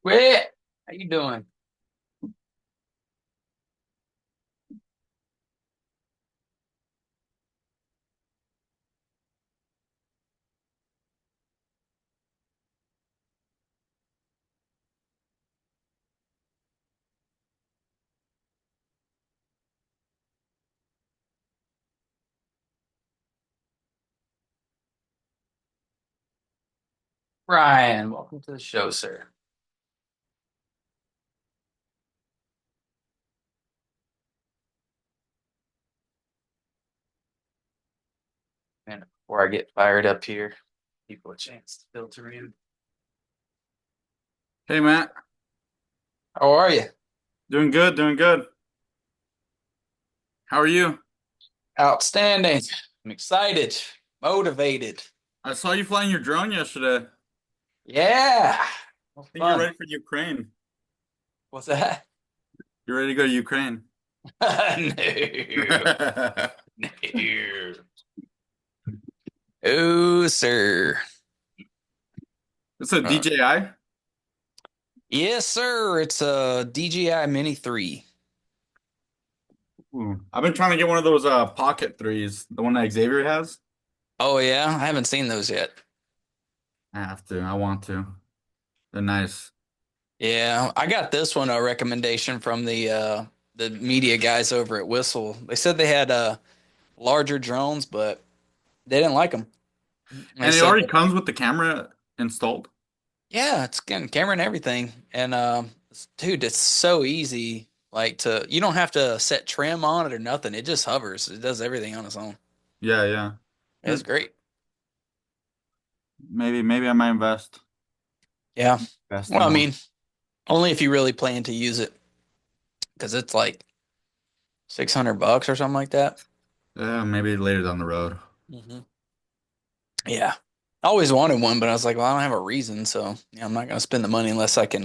Quit. How you doing? Ryan, welcome to the show, sir. And before I get fired up here, people a chance to filter in. Hey Matt, How are you? doing good, doing good. How are you? Outstanding. I'm excited, motivated. I saw you flying your drone yesterday. I Yeah. Well, think you're fun. ready for Ukraine. What's that? You're ready to go to Ukraine. No. No. Oh, sir. It's a Uh, DJI. yes, sir. It's a DJI Mini 3. I've been trying to get one of those Pocket threes, the one that Xavier has. Oh, yeah. I haven't seen those yet. I have to. I want to. They're nice. Yeah, I got this one a recommendation from the media guys over at Whistle. They said they had larger drones, but they didn't like them. They And it said, already comes with the camera installed. "Yeah, it's getting camera and everything." And dude, it's so easy. Like to, you don't have to set trim on it or nothing. It just hovers. It does everything on its own. Yeah, yeah. It's great. Maybe I might Yeah. invest Well, in I one. mean, only if you really plan to use it, because it's like $600 or something like that. Yeah, maybe later down the road. hmm Yeah. I always wanted one, but I was like, well, I don't have a reason, so yeah, I'm not gonna spend the money unless I can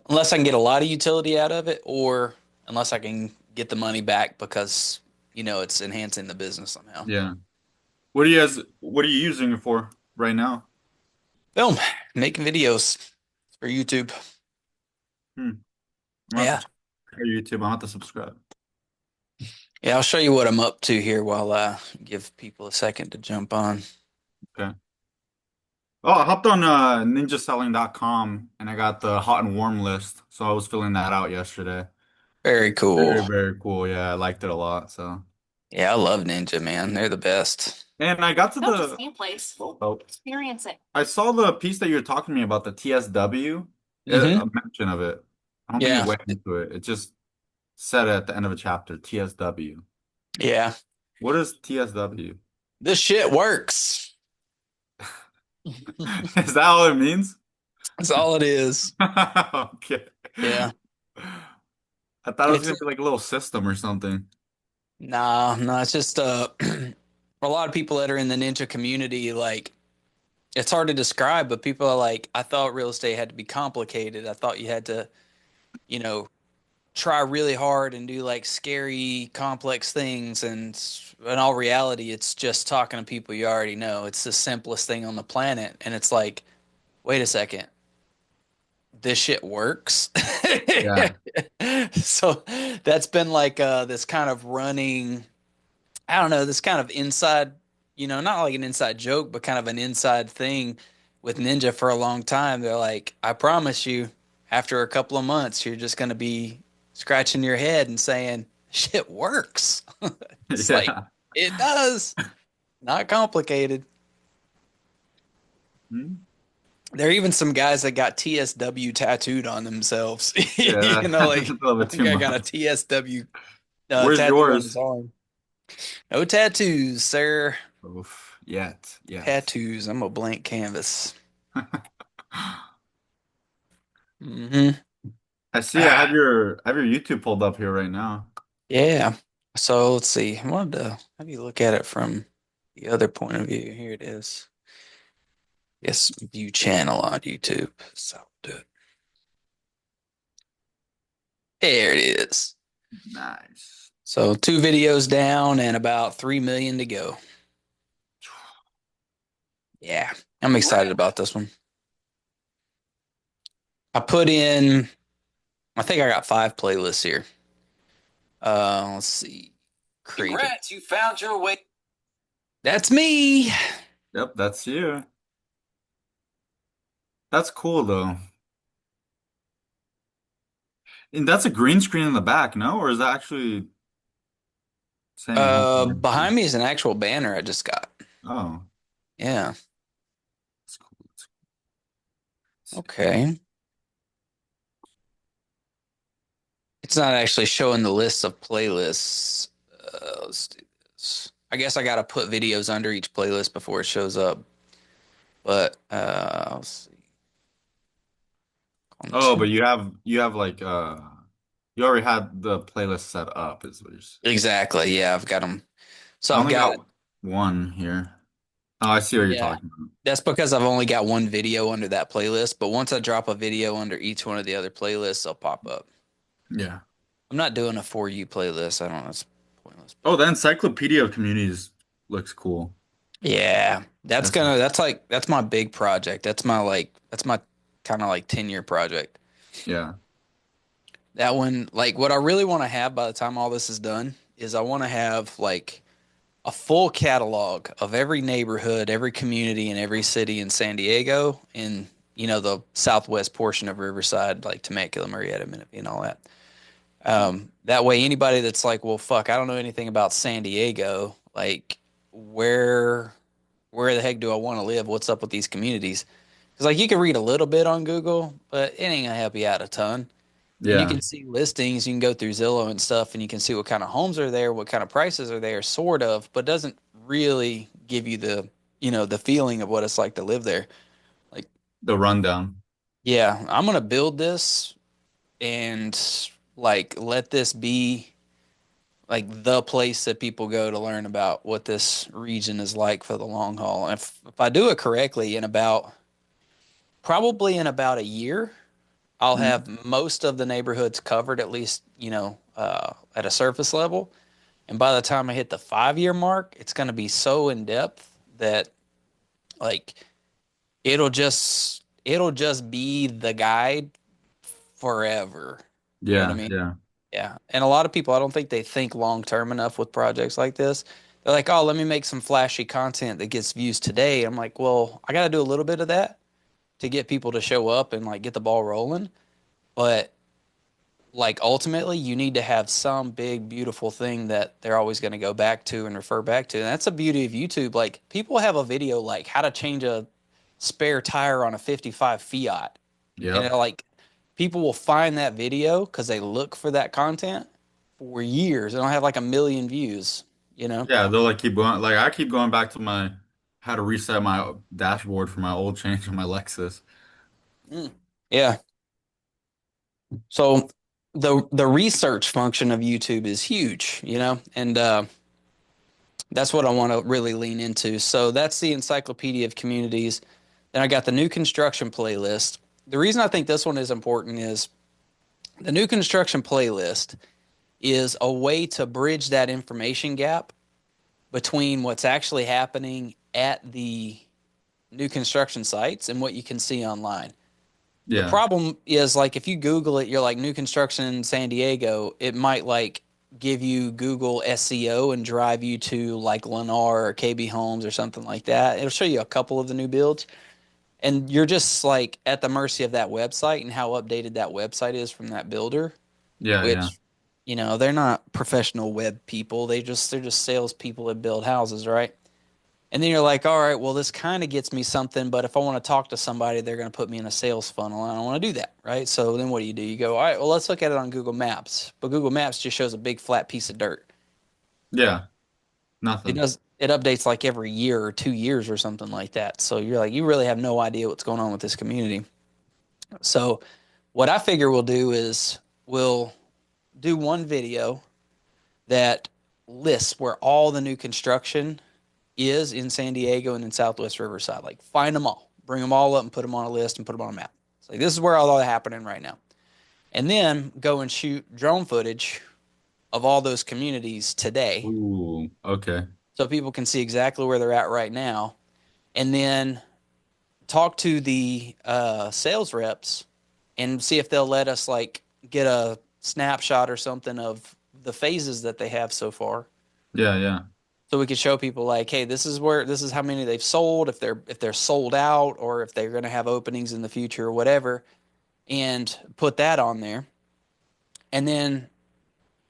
unless I can get a lot of utility out of it, or unless I can get the money back because it's enhancing the business somehow. Yeah. What are you using it for right now? Film, making videos for YouTube. Hmm. I'm gonna have to Yeah, check out YouTube. I'm gonna have to subscribe. yeah. I'll show you what I'm up to here while I give people a second to jump on. Okay. Oh, I hopped on ninjaselling.com and I got the hot and warm list. So I was filling that out yesterday. Very Very, cool. very cool. Yeah, I liked it a lot. So, Yeah, I love Ninja, man. They're the best. and I got to oh, I saw the piece that you were talking to me about the TSW, Hmm. a mention of it. I don't think it Yeah, went into it. It just said it at the end of a chapter, TSW. yeah. What is TSW? This shit works. Is that all it means? That's all it is. Okay. Yeah. I thought it was It's gonna be like a little system or something. nah, no, it's just a lot of people that are in the ninja community, like it's hard to describe, but people are like, I thought real estate had to be complicated. I thought you had to, you know, try really hard and do like scary, complex things. And in all reality, it's just talking to people you already know. It's the simplest thing on the planet. And it's like, wait a second, this shit works. Yeah. So that's been like this kind of running, I don't know, this kind of inside, not like an inside joke, but kind of an inside thing with Ninja for a long time. They're like, I promise you, after a couple of months, you're just going to be scratching your head and saying, shit works. It's like, Yeah. it does. Not complicated. Hmm? There are even some guys that got TSW tattooed on themselves. Yeah, that's a Like little bit one too guy got a much. TSW Where's tattoo on his yours? arm. No tattoos, sir. Oof, yet. Tattoos. I'm a blank canvas. Hmm. I see. I have your YouTube pulled up here right now. Yeah. So let's see. I wanted to have you look at it from the other point of view. Here it is. Yes, view channel on YouTube. So do it. There it is. Nice. So two videos down and about 3 million to go. Yeah. I'm excited about this one. I put in, I think I got 5 playlists here. Let's see. Creative. Congrats, you found your way. That's me. Yep, that's you. That's cool though. And that's a green screen in the back, no? Or is that actually saying home? Behind me is an actual banner I just got. Oh, Yeah. that's cool. Let's see. Okay. It's not actually showing the list of playlists. Let's do this. I guess I gotta put videos under each playlist before it shows up. But let's see. Oh, but you have like you already had the playlist set up, is what you're saying. Exactly. Yeah, I've got them. So I I've only got, got one here. Oh, I see what you're yeah, talking about. that's because I've only got one video under that playlist. But once I drop a video under each one of the other playlists, they'll pop up. Yeah. I'm not doing a For You playlist. I don't know. It's pointless. Oh, the Encyclopedia of Communities looks cool. Yeah, That's that's my big project. That's my kind of like 10-year project. yeah. That one, like what I really want to have by the time all this is done is I want to have like a full catalog of every neighborhood, every community, and every city in San Diego, in the southwest portion of Riverside, like Temecula, Murrieta, Menifee, and all that. That way, anybody that's like, well, fuck, I don't know anything about San Diego, like where where the heck do I want to live? What's up with these communities? Because like you can read a little bit on Google, but it ain't gonna help you out a ton. And you Yeah. can see listings, you can go through Zillow and stuff, and you can see what kind of homes are there, what kind of prices are there, sort of, but doesn't really give you the feeling of what it's like to live there. Like, The rundown. yeah, I'm gonna build this and like let this be like the place that people go to learn about what this region is like for the long haul. And if I do it correctly, probably in about a year, I'll Mm. have most of the neighborhoods covered, at least, at a surface level. And by the time I hit the 5 year mark, it's going to be so in depth that like it'll just be the guide forever. You know what I Yeah, mean? yeah. Yeah. And a lot of people, I don't think they think long term enough with projects like this. They're like, oh, let me make some flashy content that gets views today. I'm like, well, I got to do a little bit of that to get people to show up and like get the ball rolling. But like ultimately, you need to have some big, beautiful thing that they're always going to go back to and refer back to. And that's the beauty of YouTube. Like people have a video like how to change a spare tire on a 55 Fiat. And Yep. they're like, people will find that video because they look for that content for years. It'll have like 1 million views, you know? Yeah, they'll like keep going. Like I keep going back to my how to reset my dashboard for my old change on my Lexus. Mm. Yeah. So the research function of YouTube is huge, and that's what I want to really lean into. So that's the Encyclopedia of Communities. Then I got the new construction playlist. The reason I think this one is important is the new construction playlist is a way to bridge that information gap between what's actually happening at the new construction sites and what you can see online. The Yeah. problem is like if you Google it, you're like new construction in San Diego, it might like give you Google SEO and drive you to like Lennar or KB Homes or something like that. It'll show you a couple of the new builds. And you're just like at the mercy of that website and how updated that website is from that builder, Yeah, yeah. which, they're not professional web people. They're just salespeople that build houses, right? And then you're like, all right, well, this kind of gets me something, but if I want to talk to somebody, they're going to put me in a sales funnel, and I don't want to do that, right? So then what do? You go, all right, well, let's look at it on Google Maps. But Google Maps just shows a big flat piece of dirt. Yeah. It Nothing. does, it updates like every year or 2 years or something like that. So you're like, you really have no idea what's going on with this community. So what I figure we'll do is we'll do one video that lists where all the new construction is in San Diego and in Southwest Riverside. Like find them all, bring them all up and put them on a list and put them on a map. It's like this is where all that happening right now. And then go and shoot drone footage of all those communities today Ooh, okay. so people can see exactly where they're at right now. And then talk to the sales reps and see if they'll let us like get a snapshot or something of the phases that they have so far. Yeah, yeah. So we could show people like, hey, this is how many they've sold, if they're sold out or if they're going to have openings in the future or whatever, and put that on there. And then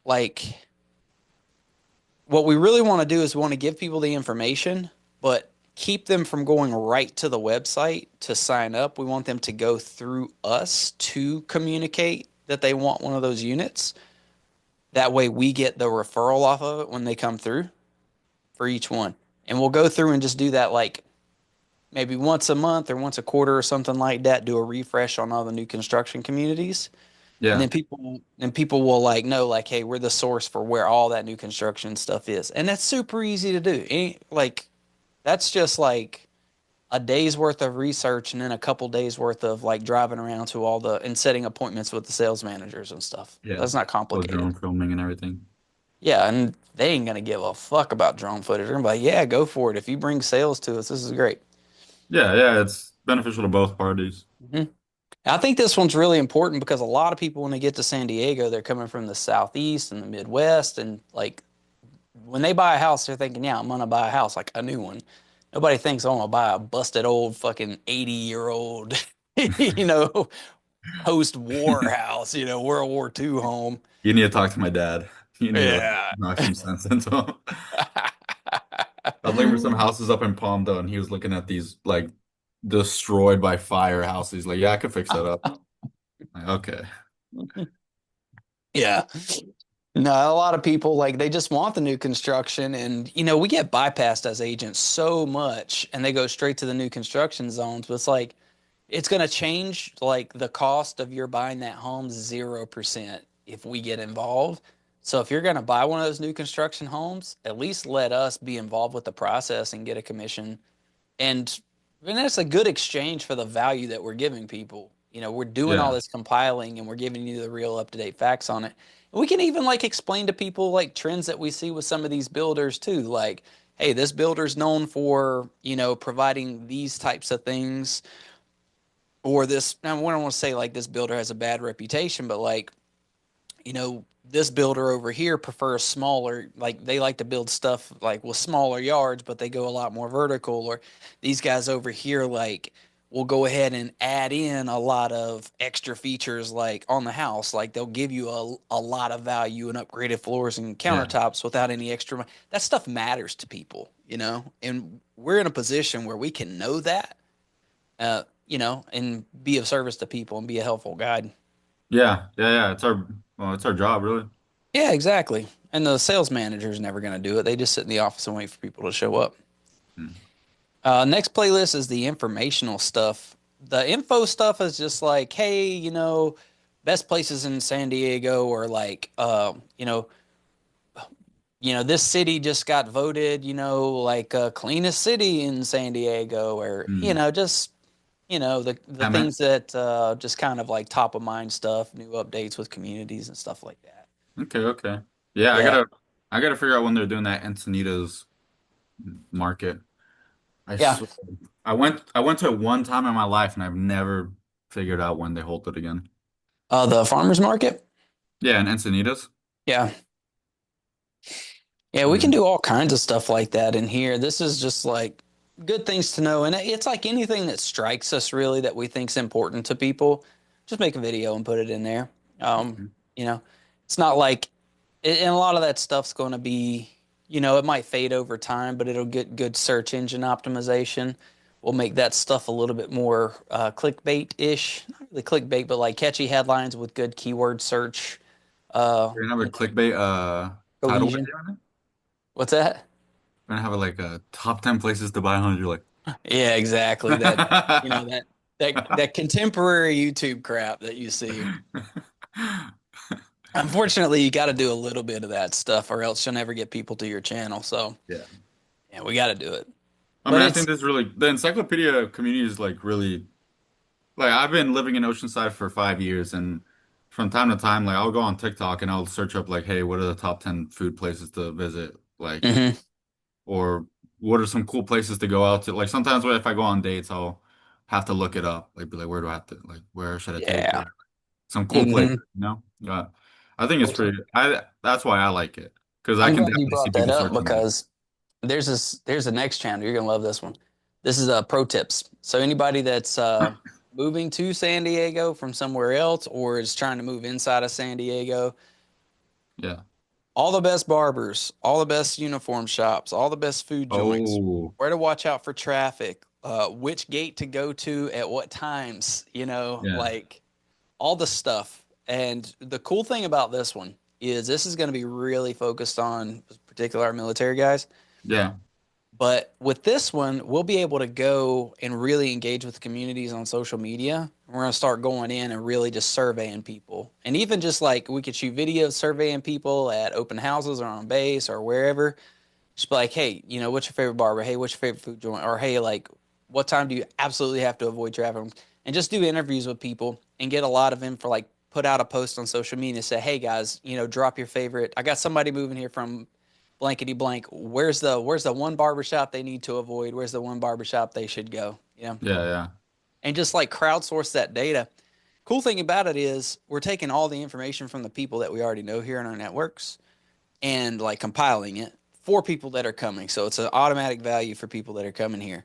like what we really want to do is we want to give people the information, but keep them from going right to the website to sign up. We want them to go through us to communicate that they want one of those units. That way we get the referral off of it when they come through for each one. And we'll go through and just do that like maybe once a month or once a quarter or something like that, do a refresh on all the new construction communities. And Yeah. then people will like know like, hey, we're the source for where all that new construction stuff is. And that's super easy to do. Like that's just like a day's worth of research and then a couple days worth of like driving around to all the and setting appointments with the sales managers and stuff. Yeah. That's not Well, complicated. drone filming and everything. Yeah, and they ain't gonna give a fuck about drone footage. They're gonna be like, yeah, go for it. If you bring sales to us, this is great. Yeah, yeah, it's beneficial to both parties. Mhm. I think this one's really important because a lot of people, when they get to San Diego, they're coming from the Southeast and the Midwest. And like when they buy a house, they're thinking, yeah, I'm going to buy a house, like a new one. Nobody thinks, oh, I'm going to buy a busted old fucking 80-year-old, you know, post war house, World War II home. You need to talk to my dad. You need to like Yeah. knock some sense into him. I was looking for some houses up in Palmdale, and he was looking at these like destroyed by fire houses. He's like, "Yeah, I could fix that up." I'm like, okay. Yeah. No, a lot of people like they just want the new construction and we get bypassed as agents so much and they go straight to the new construction zones, but it's like it's going to change like the cost of your buying that home 0% if we get involved. So if you're going to buy one of those new construction homes, at least let us be involved with the process and get a commission. And that's a good exchange for the value that we're giving people. We're doing all Yeah. this compiling and we're giving you the real up-to-date facts on it. And we can even like explain to people like trends that we see with some of these builders too. Like, hey, this builder's known for, providing these types of things. Or this, I don't want to say like this builder has a bad reputation, but like this builder over here prefers smaller, like they like to build stuff like with smaller yards, but they go a lot more vertical. Or these guys over here, like, will go ahead and add in a lot of extra features like on the house. Like they'll give you a lot of value and upgraded floors and Yeah. countertops without any extra money. That stuff matters to people. And we're in a position where we can know that, and be of service to people and be a helpful guide. Yeah. Yeah. Yeah. It's our job, really. Yeah, exactly. And the sales manager is never going to do it. They just sit in the office and wait for people to show up. Hmm. Next playlist is the informational stuff. The info stuff is just like, hey, best places in San Diego, or like, this city just got voted, like cleanest city in San Diego, or Hmm. just the I meant, things that just kind of like top of mind stuff, new updates with communities and stuff like that. okay, okay. Yeah, Yeah. I gotta figure out when they're doing that Encinitas market. I Yeah. swear. I went to it one time in my life and I've never figured out when they hold it again. The farmers market. Yeah, and Encinitas. Yeah. Yeah, we can Hmm. do all kinds of stuff like that in here. This is just like good things to know. And it's like anything that strikes us really that we think's important to people, just make a video and put it in there. You know, it's not like, and a lot of that stuff's going to be, it might fade over time, but it'll get good search engine optimization. We'll make that stuff a little bit more clickbait-ish. Not really clickbait, but like catchy headlines with good keyword search, uh, We're gonna have a you know, clickbait title cohesion. video on it. What's that? We're gonna have like a top 10 places to buy homes. You're like, Yeah, exactly. That contemporary YouTube crap that you see. Unfortunately, you got to do a little bit of that stuff, or else you'll never get people to your channel. So, yeah. yeah, we got to do it. I mean, But I think it's this really the encyclopedia community is like really like I've been living in Oceanside for 5 years, and from time to time, like I'll go on TikTok and I'll search up like, hey, what are the top 10 food places to visit? Like, mhm. or what are some cool places to go out to? Like sometimes if I go on dates, I'll have to look it up. Like be like, where do I have to like where should I take Yeah. it? Some cool Hmm. place. Yeah. I think it's pretty I that's why I like it. Because I I'm can glad you definitely see brought that people up searching it. because there's the next channel. You're gonna love this one. This is pro tips. So anybody that's moving to San Diego from somewhere else or is trying to move inside of San Diego, Yeah. all the best barbers, all the best uniform shops, all the best food joints, Oh, where to watch out for traffic, which gate to go to at what times, yeah. like all the stuff. And the cool thing about this one is this is going to be really focused on particular our military guys. Yeah. But with this one, we'll be able to go and really engage with communities on social media. We're going to start going in and really just surveying people. And even just like we could shoot videos surveying people at open houses or on base or wherever. Just be like, hey, what's your favorite barber? Hey, what's your favorite food joint? Or hey, like, what time do you absolutely have to avoid traffic? And just do interviews with people and get a lot of info. Like, put out a post on social media and say, hey guys, drop your favorite. I got somebody moving here from blankety blank. Where's the one barbershop they need to avoid? Where's the one barbershop they should go? Yeah, yeah. And just like crowdsource that data. Cool thing about it is we're taking all the information from the people that we already know here in our networks and like compiling it for people that are coming. So it's an automatic value for people that are coming here.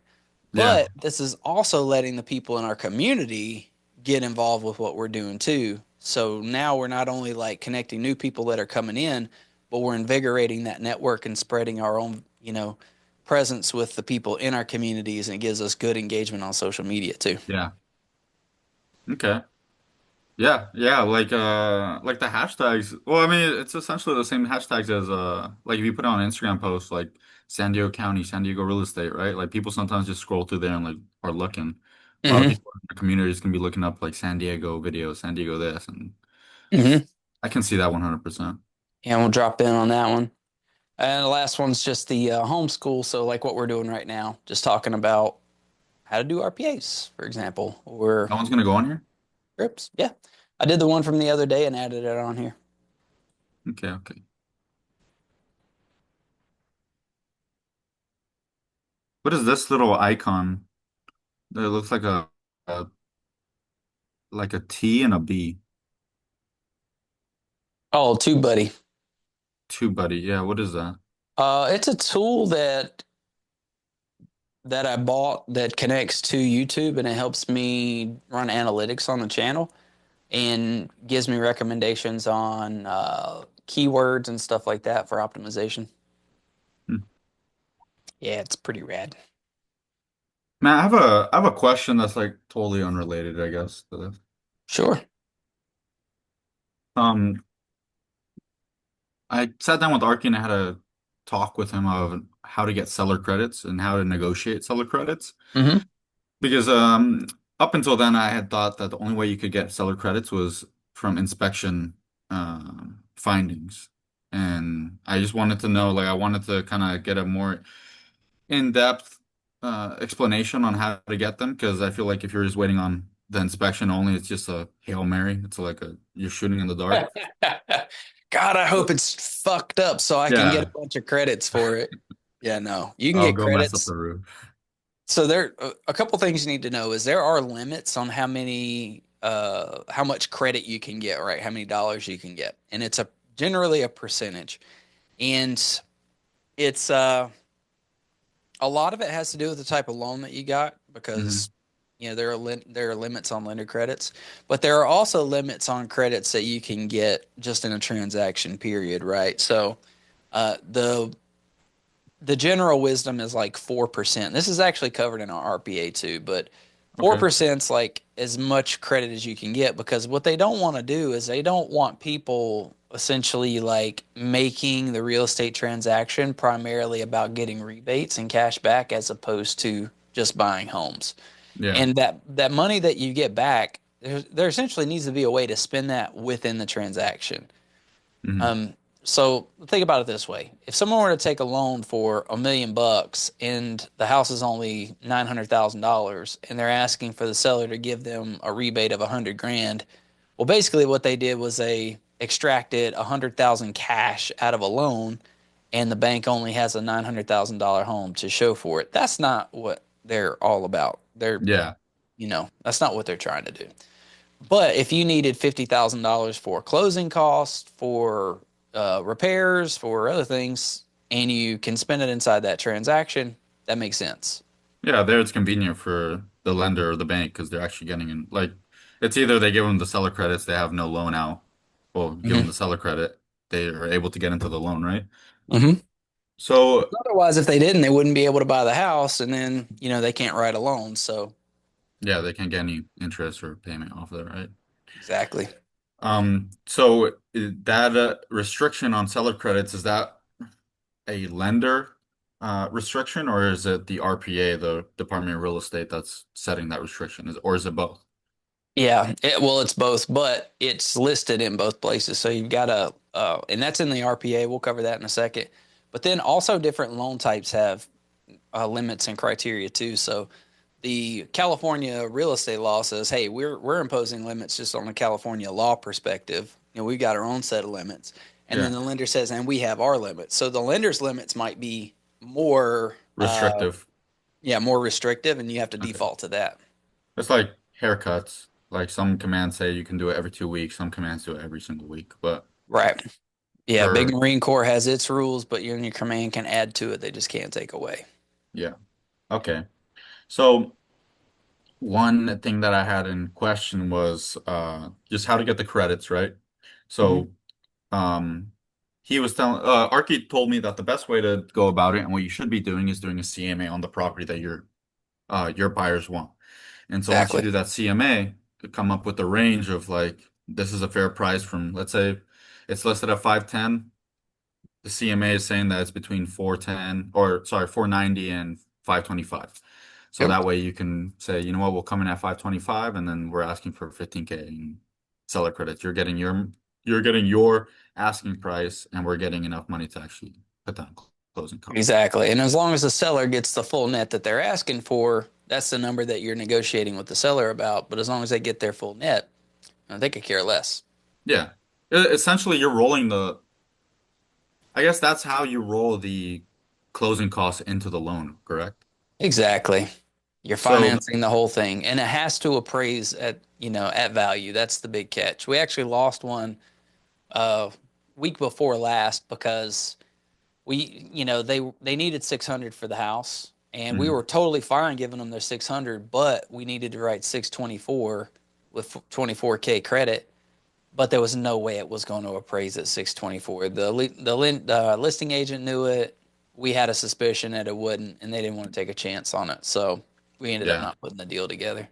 Yeah. But this is also letting the people in our community get involved with what we're doing too. So now we're not only like connecting new people that are coming in, but we're invigorating that network and spreading our own, presence with the people in our communities, and it gives us good engagement on social media too. Yeah. Okay. Yeah, yeah, like the hashtags. Well, I mean, it's essentially the same hashtags as like if you put on an Instagram post like San Diego County, San Diego real estate, right? Like people sometimes just scroll through there and like are looking. A lot of Hmm. people in the communities can be looking up like San Diego videos, San Diego this, and Hmm. I can see that 100%. And we'll drop in on that one. And the last one's just the homeschool. So, like what we're doing right now, just talking about how to do RPAs, for example, or No one's gonna go on here? scripts. Yeah. I did the one from the other day and added it on here. Okay, okay. What is this little icon? It looks like a T and a B. Oh, TubeBuddy. TubeBuddy. Yeah, what is that? It's a tool that I bought that connects to YouTube and it helps me run analytics on the channel and gives me recommendations on keywords and stuff like that for optimization. Hmm. Yeah, it's pretty rad. Man, I have a question that's like totally unrelated, I guess, to this. Sure. Um, I sat down with Arky and I had a talk with him of how to get seller credits and how to negotiate seller credits. Hmm. Because up until then, I had thought that the only way you could get seller credits was from inspection findings. And I just wanted to know, like, I wanted to kind of get a more in-depth explanation on how to get them. Because I feel like if you're just waiting on the inspection only, it's just a Hail Mary. It's like you're shooting in the dark. God, I hope it's fucked up so I can get a Yeah, bunch of credits for it. Yeah, no, you can I'll get go mess up credits. the roof. So there, a couple things you need to know is there are limits on how much credit you can get, right? How many dollars you can get, and it's a generally a percentage, and it's a lot of it has to do with the type of loan that you got because Hmm. there are limits on lender credits, but there are also limits on credits that you can get just in a transaction period, right? So the general wisdom is like 4%. This is actually covered in our RPA too, but Okay. 4% is like as much credit as you can get because what they don't want to do is they don't want people essentially like making the real estate transaction primarily about getting rebates and cash back as opposed to just buying homes. Yeah. And that money that you get back, there essentially needs to be a way to spend that within the transaction. Hmm. Um, so think about it this way: if someone were to take a loan for $1 million and the house is only $900,000, and they're asking for the seller to give them a rebate of 100 grand, well, basically what they did was they extracted 100,000 cash out of a loan, and the bank only has a $900,000 home to show for it. That's not what they're all about. They're Yeah. That's not what they're trying to do. But if you needed $50,000 for closing costs, for repairs, for other things, and you can spend it inside that transaction, that makes sense. Yeah, there it's convenient for the lender or the bank because they're actually getting in. Like, it's either they give them the seller credits, they have no loan out, or give them Hmm. the seller credit, they are able to get into the loan, right? Hmm. So, Otherwise, if they didn't, they wouldn't be able to buy the house, and then they can't write a loan. So yeah, they can't get any interest or payment off of it, right? exactly. That restriction on seller credits, is that a lender restriction, or is it the RPA, the Department of Real Estate, that's setting that restriction? Or is it both? Yeah, well, it's both, but it's listed in both places. So you've got and that's in the RPA. We'll cover that in a second. But then also different loan types have limits and criteria too. So the California real estate law says, hey, we're imposing limits just on a California law perspective. We've got our own set of limits. And then Yeah, the lender says, and we have our limits. So the lender's limits might be more, restrictive. yeah, more restrictive, and you have to Okay. default to that. It's like haircuts. Like some commands say you can do it every 2 weeks, some commands do it every single week. But Right. Yeah, Big for, Marine Corps has its rules, but you and your command can add to it. They just can't take away. yeah. Okay. So one thing that I had in question was just how to get the credits, right? Hmm. So um he was telling Archie told me that the best way to go about it and what you should be doing is doing a CMA on the property that your buyers want. And so once you Exactly. do that CMA, to come up with a range of like this is a fair price from, let's say it's listed at 510. The CMA is saying that it's between 410, or sorry, 490 and 525. So Yep. that way you can say, you know what, we'll come in at 525 and then we're asking for 15K in seller credits. You're getting your asking price and we're getting enough money to actually put down closing costs. Exactly. And as long as the seller gets the full net that they're asking for, that's the number that you're negotiating with the seller about. But as long as they get their full net, they could care less. Yeah. Essentially you're I guess that's how you roll the closing costs into the loan, correct? Exactly. You're So, financing the whole thing, and it has to appraise at value. That's the big catch. We actually lost one uh week before last because they needed 600 for the house, and we mhm, were totally fine giving them their 600, but we needed to write 624 with 24K credit, but there was no way it was going to appraise at 624. The listing agent knew it. We had a suspicion that it wouldn't, and they didn't want to take a chance on it, so we ended up yeah. not putting the deal together.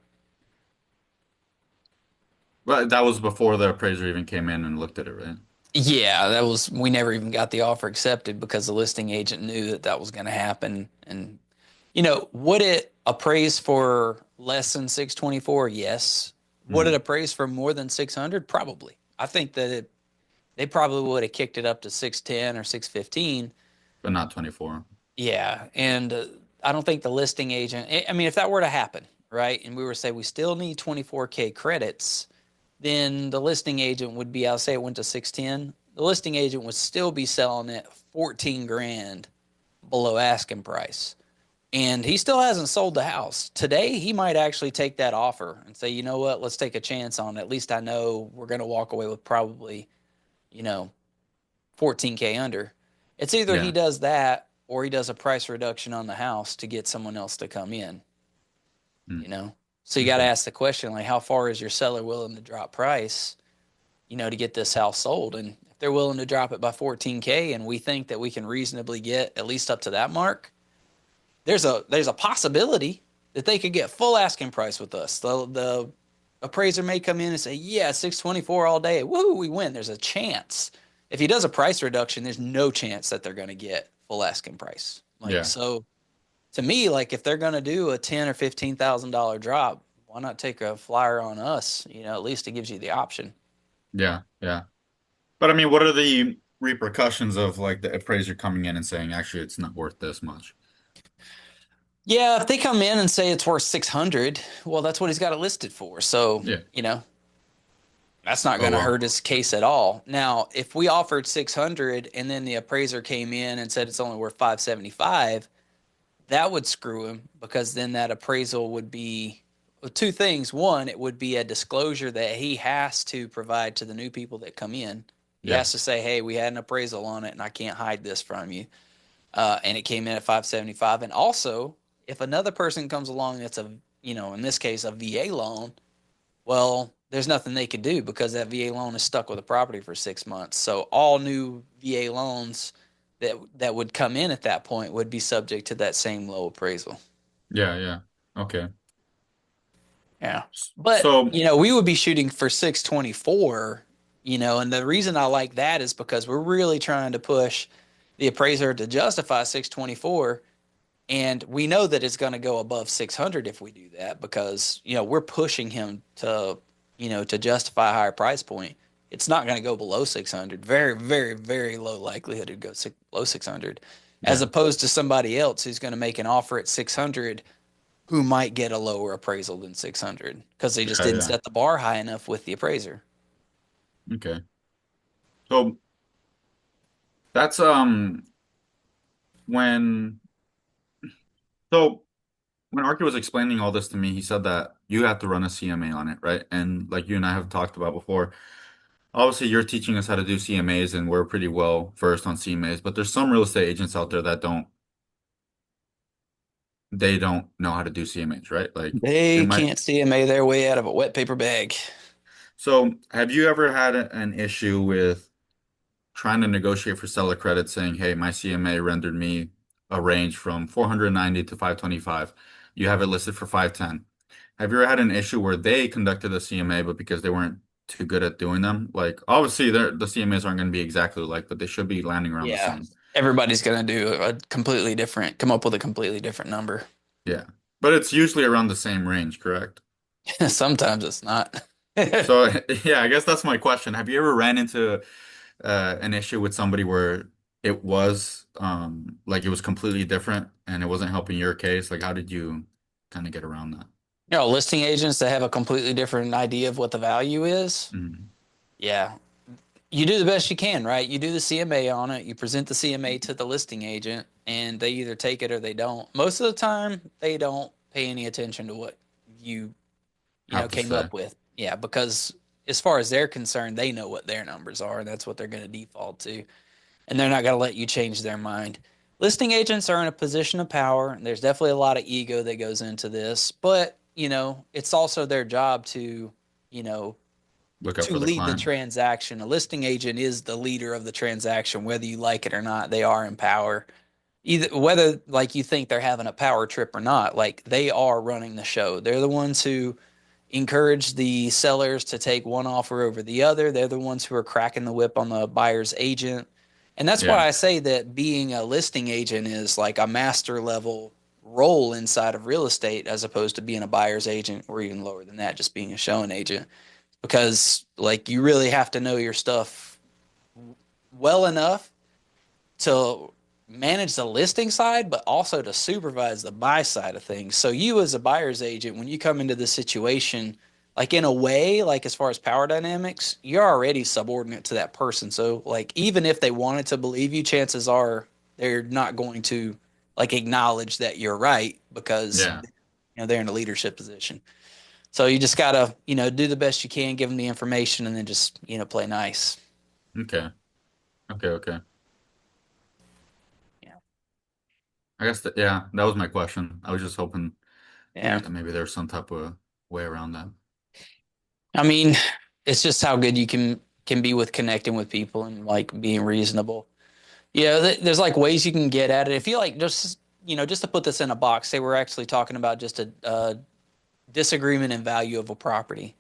But that was before the appraiser even came in and looked at it, right? Yeah, we never even got the offer accepted because the listing agent knew that that was going to happen. And, would it appraise for less than 624? Yes. Would it Mhm. appraise for more than 600? Probably. I think that they probably would have kicked it up to 610 or 615. But not 24. Yeah. And I don't think the listing agent, I mean, if that were to happen, right, and we were to say we still need 24K credits, then the listing agent would be, I'll say it went to 610. The listing agent would still be selling it 14 grand below asking price. And he still hasn't sold the house. Today, he might actually take that offer and say, you know what, let's take a chance on it. At least I know we're going to walk away with probably, you know, 14K under. It's either he Yeah. does that or he does a price reduction on the house to get someone else to come in, Mm. you know? So you got to Okay. ask the question, like, how far is your seller willing to drop price, to get this house sold? And if they're willing to drop it by 14K and we think that we can reasonably get at least up to that mark, there's a possibility that they could get full asking price with us. The appraiser may come in and say, "Yeah, 624 all day. Woo, we win." There's a chance. If he does a price reduction, there's no chance that they're going to get full asking price. Like, Yeah. so to me, like, if they're going to do a 10 or $15,000 drop, why not take a flyer on us? At least it gives you the option. Yeah. Yeah. But I mean, what are the repercussions of like the appraiser coming in and saying, actually, it's not worth this much? Yeah, if they come in and say it's worth 600, well, that's what he's got it listed for. So, Yeah. that's not Oh, going to well. hurt his case at all. Now, if we offered 600 and then the appraiser came in and said it's only worth 575, that would screw him because then that appraisal would be two things. One, it would be a disclosure that he has to provide to the new people that come in. He Yeah. has to say, "Hey, we had an appraisal on it, and I can't hide this from you." And it came in at 575. And also, if another person comes along that's a, in this case, a VA loan, well, there's nothing they could do because that VA loan is stuck with the property for 6 months. So all new VA loans that would come in at that point would be subject to that same low appraisal. Yeah, yeah. Okay. Yeah. But, So, we would be shooting for 624, and the reason I like that is because we're really trying to push the appraiser to justify 624. And we know that it's going to go above 600 if we do that because, we're pushing him to justify a higher price point. It's not going to go below 600. Very, very, very low likelihood to go below 600, as yeah. opposed to somebody else who's going to make an offer at 600 who might get a lower appraisal than 600 because they just Yeah, didn't yeah. set the bar high enough with the appraiser. Okay. So that's when so when Arky was explaining all this to me, he said that you have to run a CMA on it, right? And like you and I have talked about before, obviously you're teaching us how to do CMAs and we're pretty well versed on CMAs, but there's some real estate agents out there that they don't know how to do CMAs, right? Like it They might. can't CMA their way out of a wet paper bag. So have you ever had an issue with trying to negotiate for seller credit saying, hey, my CMA rendered me a range from 490 to 525. You have it listed for 510. Have you ever had an issue where they conducted a CMA, but because they weren't too good at doing them? Like, obviously, the CMAs aren't going to be exactly alike, but they should be landing around the Yeah. same. Everybody's going to come up with a completely different number. Yeah. But it's usually around the same range, correct? Sometimes it's not. So, yeah, I guess that's my question. Have you ever ran into an issue with somebody where it was like it was completely different and it wasn't helping your case? Like how did you kind of get around that? Listing agents that have a completely different idea of what the value is. Mhm. Yeah. You do the best you can, right? You do the CMA on it, you present the CMA to the listing agent, and they either take it or they don't. Most of the time, they don't pay any attention to what you, Have to came say. up with. Yeah, because as far as they're concerned, they know what their numbers are, and that's what they're going to default to. And they're not going to let you change their mind. Listing agents are in a position of power. And there's definitely a lot of ego that goes into this, but it's also their job you know, Look out to for the lead the client. transaction. A listing agent is the leader of the transaction, whether you like it or not. They are in power. Either whether like you think they're having a power trip or not, like they are running the show. They're the ones who encourage the sellers to take one offer over the other. They're the ones who are cracking the whip on the buyer's agent. And that's Yeah. why I say that being a listing agent is like a master level role inside of real estate as opposed to being a buyer's agent or even lower than that, just being a showing agent. Because like you really have to know your stuff well enough to manage the listing side, but also to supervise the buy side of things. So you as a buyer's agent, when you come into this situation, like in a way, like as far as power dynamics, you're already subordinate to that person. So like even if they wanted to believe you, chances are they're not going to like acknowledge that you're right because Yeah. they're in a leadership position. So you just gotta do the best you can, give them the information, and then just play nice. Okay. Okay, okay. Yeah, I guess that, yeah, that was my question. I was just hoping yeah. that maybe there's some type of way around that. I mean, it's just how good you can be with connecting with people and like being reasonable. There's like ways you can get at it. If you like, just to put this in a box, say we're actually talking about just a disagreement in value of a property.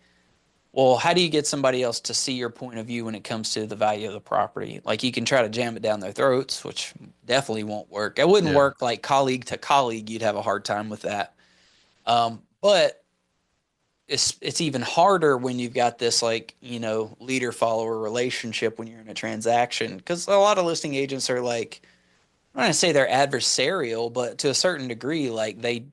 Well, how do you get somebody else to see your point of view when it comes to the value of the property? Like you can try to jam it down their throats, which definitely won't work. It wouldn't Yeah. work like colleague to colleague. You'd have a hard time with that. But it's even harder when you've got this like leader follower relationship when you're in a transaction because a lot of listing agents are like I'm not gonna say they're adversarial, but to a certain degree, like they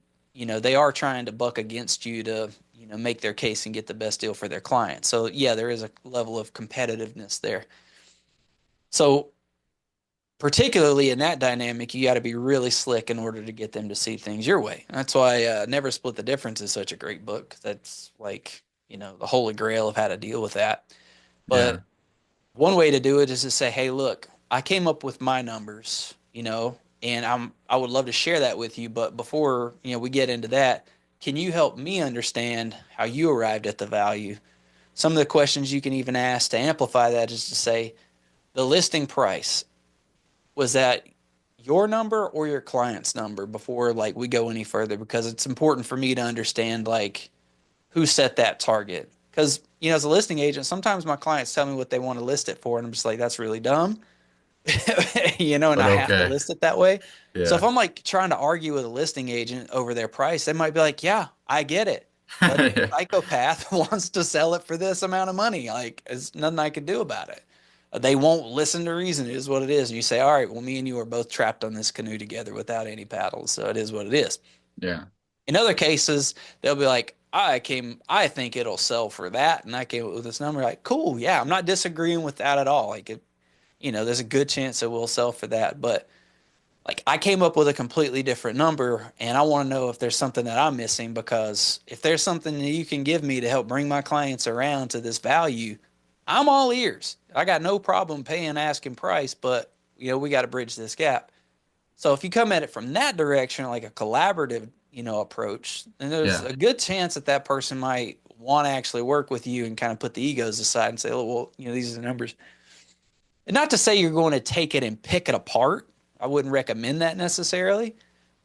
are trying to buck against you to make their case and get the best deal for their client. So yeah, there is a level of competitiveness there. So particularly in that dynamic, you got to be really slick in order to get them to see things your way. That's why Never Split the Difference is such a great book. That's like, the holy grail of how to deal with that. Yeah. But one way to do it is to say, hey, look, I came up with my numbers, and I would love to share that with you. But before, we get into that, can you help me understand how you arrived at the value? Some of the questions you can even ask to amplify that is to say, the listing price, was that your number or your client's number before like we go any further? Because it's important for me to understand like who set that target. Because as a listing agent, sometimes my clients tell me what they want to list it for, and I'm just like, that's really dumb, and But I have to okay. list it that way. So if Yeah. I'm like trying to argue with a listing agent over their price, they might be like, yeah, I get it. But Yeah. psychopath wants to sell it for this amount of money. Like, there's nothing I can do about it. They won't listen to reason. It is what it is. And you say, all right, well, me and you are both trapped on this canoe together without any paddles. So it is what it is. Yeah. In other cases, they'll be like, I think it'll sell for that. And I came up with this number. Like, cool. Yeah, I'm not disagreeing with that at all. Like, there's a good chance it will sell for that. But like, I came up with a completely different number, and I want to know if there's something that I'm missing, because if there's something that you can give me to help bring my clients around to this value, I'm all ears. I got no problem paying asking price, but we got to bridge this gap. So if you come at it from that direction, like a collaborative, approach, then there's Yeah. a good chance that that person might want to actually work with you and kind of put the egos aside and say, oh, well, these are the numbers. And not to say you're going to take it and pick it apart. I wouldn't recommend that necessarily.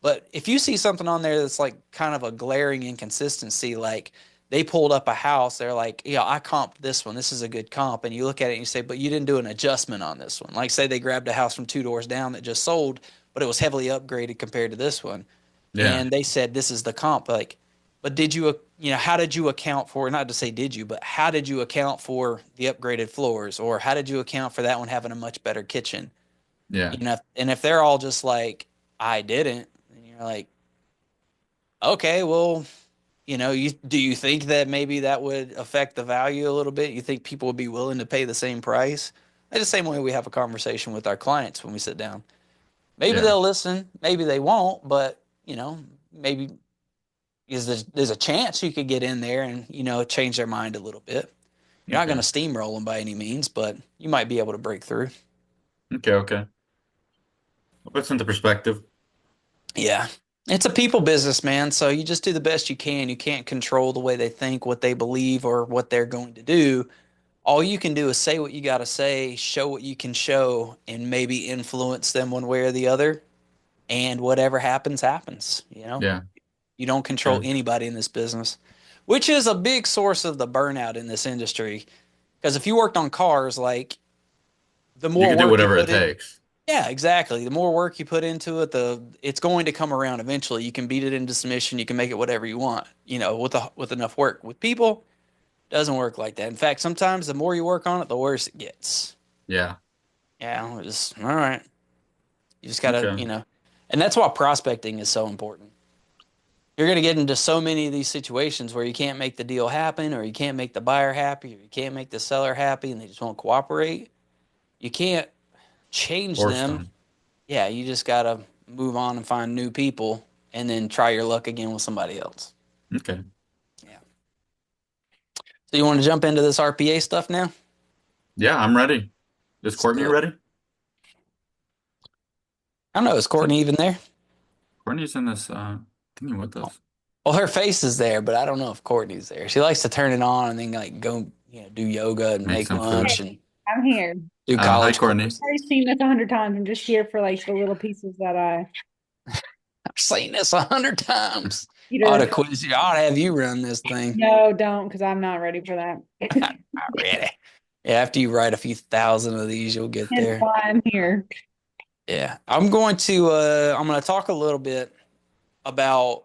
But if you see something on there that's like kind of a glaring inconsistency, like they pulled up a house, they're like, yeah, I comped this one. This is a good comp. And you look at it and you say, but you didn't do an adjustment on this one. Like, say they grabbed a house from two doors down that just sold, but it was heavily upgraded compared to this one. Yeah. And they said, this is the comp. Like, but did you, how did you account for, not to say did you, but how did you account for the upgraded floors? Or how did you account for that one having a much better kitchen? Yeah. And if they're all just like, I didn't, and you're like, okay, well, do you think that maybe that would affect the value a little bit? You think people would be willing to pay the same price? It's the same way we have a conversation with our clients when we sit down. Maybe Yeah. they'll listen, maybe they won't, but maybe there's a chance you could get in there and change their mind a little bit. You're not going Okay. to steamroll them by any means, but you might be able to break through. Okay. Okay. I'll put this into perspective. Yeah. It's a people business, man. So you just do the best you can. You can't control the way they think, what they believe, or what they're going to do. All you can do is say what you got to say, show what you can show, and maybe influence them one way or the other. And whatever happens, happens. Yeah. You don't control Okay. anybody in this business, which is a big source of the burnout in this industry. Because if you worked on cars, like the You more can do work you whatever it put in, takes. yeah, exactly. The more work you put into it, it's going to come around eventually. You can beat it into submission. You can make it whatever you want. With enough work. With people, it doesn't work like that. In fact, sometimes the more you work on it, the worse it gets. Yeah. Yeah, just all right. You just gotta, Okay. and that's why prospecting is so important. You're gonna get into so many of these situations where you can't make the deal happen, or you can't make the buyer happy, or you can't make the seller happy, and they just won't cooperate. You can't change Force them. them. Yeah, you just gotta move on and find new people, and then try your luck again with somebody else. Okay. Yeah. So you want to jump into this RPA stuff now? Yeah, I'm ready. Is Let's Courtney do it. ready? I don't know. Is I think Courtney even there? Courtney's in this thingy with us. Well, her face is there, but I don't know if Courtney's there. She likes to turn it on and then like go, do yoga and Make make some Hey, lunch food. and I'm here. do Hi, college Courtney. courses. I've already seen this 100 times. I'm just here for like the little pieces that I I've seen this 100 times. I ought Peter. to quiz you. I ought to have you run this thing. No, don't, because I'm not ready for that. Not really. Yeah, after you write a few thousand of these, you'll get Hence there. why I'm here. Yeah. I'm going to talk a little bit about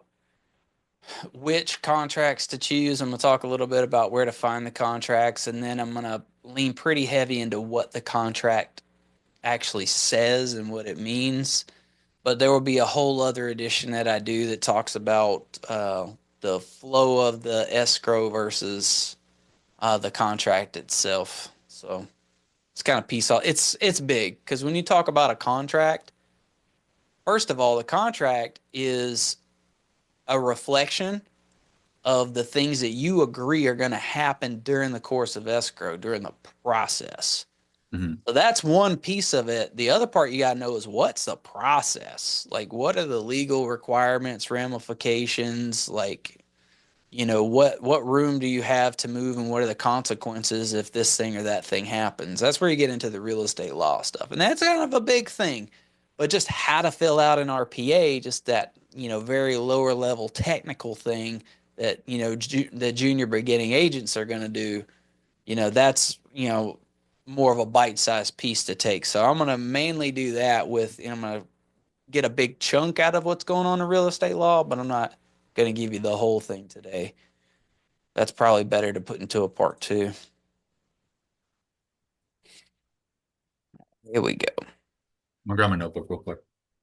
which contracts to choose. I'm going to talk a little bit about where to find the contracts, and then I'm going to lean pretty heavy into what the contract actually says and what it means. But there will be a whole other edition that I do that talks about the flow of the escrow versus the contract itself. So It's kind of piece all. It's big because when you talk about a contract, first of all, the contract is a reflection of the things that you agree are going to happen during the course of escrow during the process. Hmm. So that's one piece of it. The other part you got to know is what's the process? Like, what are the legal requirements, ramifications? Like, what room do you have to move, and what are the consequences if this thing or that thing happens? That's where you get into the real estate law stuff, and that's kind of a big thing. But just how to fill out an RPA, just that very lower level technical thing that the junior beginning agents are going to do. That's more of a bite-sized piece to take. So I'm going to mainly do that with, I'm going to get a big chunk out of what's going on in real estate law, but I'm not going to give you the whole thing today. That's probably better to put into a part two. Here we go. I'll grab my notebook real quick.